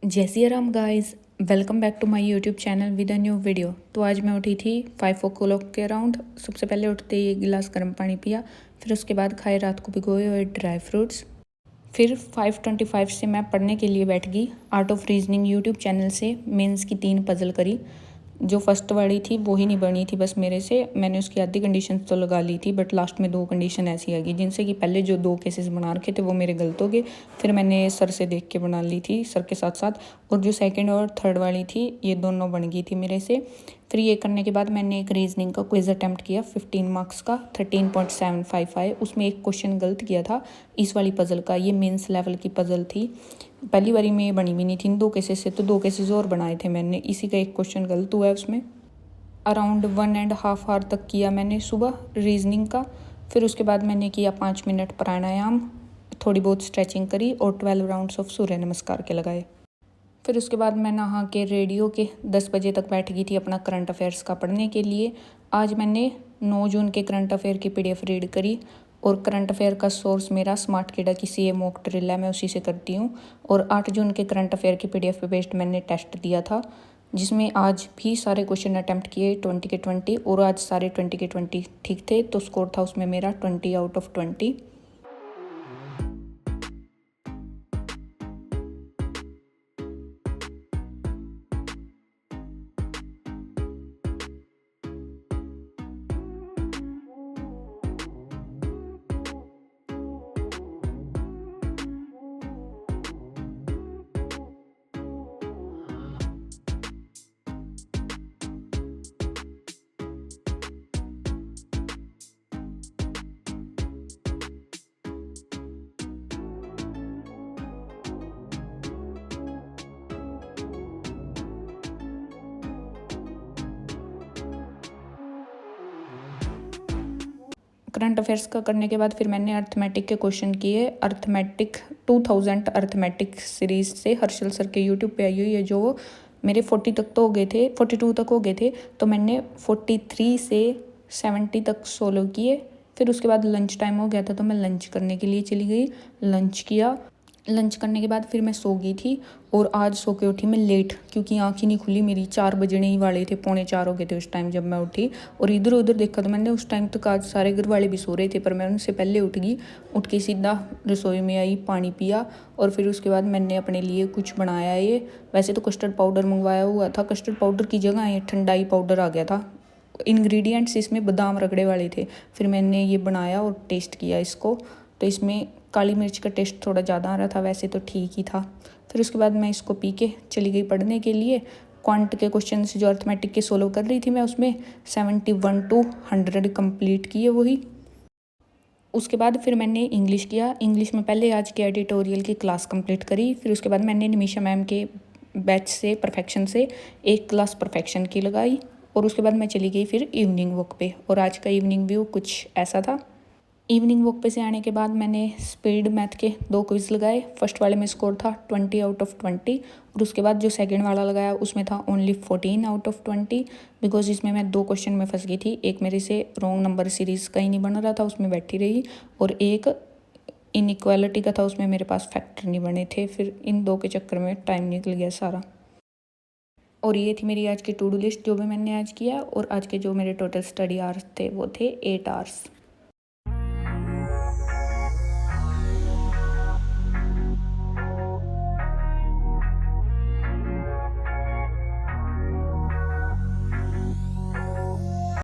जय Siya Ram guys, welcome back to my YouTube channel with a new video. तो आज मैं उठी थी 5 o'clock के अराउंड। सबसे पहले उठते ही एक गिलास गर्म पानी पिया, फिर उसके बाद खाए रात को भिगोए हुए ड्राई फ्रूट्स। फिर 5:25 से मैं पढ़ने के लिए बैठ गई। Art of reasoning YouTube channel से मेंस की 3 पजल करी। जो फर्स्ट वाली थी वो ही नहीं बनी थी बस मेरे से। मैंने उसकी आधी कंडीशन तो लगा ली थी, बट लास्ट में 2 कंडीशन ऐसी आ गई जिनसे कि पहले जो 2 केसेस बना रखे थे वो मेरे गलत हो गए। फिर मैंने सर से देख के बना ली थी, सर के साथ साथ। और जो सेकंड और थर्ड वाली थी ये दोनों बन गई थी मेरे से। फिर ये करने के बाद मैंने एक रीजनिंग का क्विज अटैम्प्ट किया 15 मार्क्स का, 13.755 आए। उसमें एक क्वेश्चन गलत किया था इस वाली पजल का। ये मेंस लेवल की पजल थी, पहली बारी में ये बनी भी नहीं थी इन 2 केसेस से, तो 2 केसेस और बनाए थे मैंने। इसी का एक क्वेश्चन गलत हुआ है उसमें। अराउंड 1.5 आवर तक किया मैंने सुबह रीजनिंग का। फिर उसके बाद मैंने किया 5 मिनट प्राणायाम, थोड़ी बहुत स्ट्रेचिंग करी और 12 राउंड्स ऑफ सूर्य नमस्कार के लगाए। फिर उसके बाद मैं नहा के रेडियो के 10 बजे तक बैठ गई थी अपना करंट अफेयर्स का पढ़ने के लिए। आज मैंने 9 जून के करंट अफेयर की PDF रीड करी। और करंट अफेयर का सोर्स मेरा स्मार्ट किडा की CA मॉक ड्रिल है, मैं उसी से करती हूँ। और 8 जून के करंट अफेयर की PDF पे बेस्ड मैंने टेस्ट दिया था, जिसमें आज भी सारे क्वेश्चन अटैम्प्ट किए 20 के 20, और आज सारे 20 के 20 ठीक थे। तो स्कोर था उसमें मेरा 20 आउट ऑफ 20। करंट अफेयर्स का करने के बाद फिर मैंने अर्थमेटिक के क्वेश्चन किए। अर्थमेटिक 2000 अर्थमेटिक सीरीज़ से हर्षल सर के यूट्यूब पे आई हुई है, जो मेरे 40 तक तो हो गए थे, 42 तक हो गए थे। तो मैंने 43 से 70 तक सोलो किए। फिर उसके बाद लंच टाइम हो गया था, तो मैं लंच करने के लिए चली गई। लंच किया, लंच करने के बाद फिर मैं सो गई थी। और आज सो के उठी मैं लेट, क्योंकि आँख ही नहीं खुली मेरी। 4 बजने ही वाले थे, 3:45 हो गए थे उस टाइम जब मैं उठी। और इधर उधर देखा तो मैंने उस टाइम तक आज सारे घर वाले भी सो रहे थे, पर मैं उनसे पहले उठ गई। उठ के सीधा रसोई में आई, पानी पिया, और फिर उसके बाद मैंने अपने लिए कुछ बनाया। ये वैसे तो कस्टर्ड पाउडर मंगवाया हुआ था, कस्टर्ड पाउडर की जगह ये ठंडाई पाउडर आ गया था। इंग्रेडिएंट्स इसमें बादाम रगड़े वाले थे। फिर मैंने ये बनाया और टेस्ट किया इसको, तो इसमें काली मिर्च का टेस्ट थोड़ा ज़्यादा आ रहा था, वैसे तो ठीक ही था। फिर उसके बाद मैं इसको पी के चली गई पढ़ने के लिए। क्वांट के क्वेश्चन जो अर्थमेटिक के सोल्व कर रही थी मैं, उसमें 71 to 100 कंप्लीट किए वही। उसके बाद फिर मैंने इंग्लिश किया। इंग्लिश में पहले आज के एडिटोरियल की क्लास कंप्लीट करी। फिर उसके बाद मैंने निमिषा मैम के बैच से परफेक्शन से एक क्लास परफेक्शन की लगाई। और उसके बाद मैं चली गई फिर इवनिंग वॉक पे। और आज का इवनिंग व्यू कुछ ऐसा था। इवनिंग वॉक पे से आने के बाद मैंने स्पीड मैथ के 2 क्विज़ लगाए। फर्स्ट वाले में स्कोर था 20 आउट ऑफ 20। और उसके बाद जो सेकंड वाला लगाया उसमें था ओनली 14 आउट ऑफ 20, बिकॉज इसमें मैं 2 क्वेश्चन में फंस गई थी। एक मेरे से रॉन्ग नंबर सीरीज़ का ही नहीं बन रहा था, उसमें बैठी रही। और एक इनइक्वालिटी का था, उसमें मेरे पास फैक्टर नहीं बने थे। फिर इन 2 के चक्कर में टाइम निकल गया सारा। और ये थी मेरी आज की टू डू लिस्ट जो भी मैंने आज किया। और आज के जो मेरे टोटल स्टडी आवर्स थे वो थे 8 आवर्स।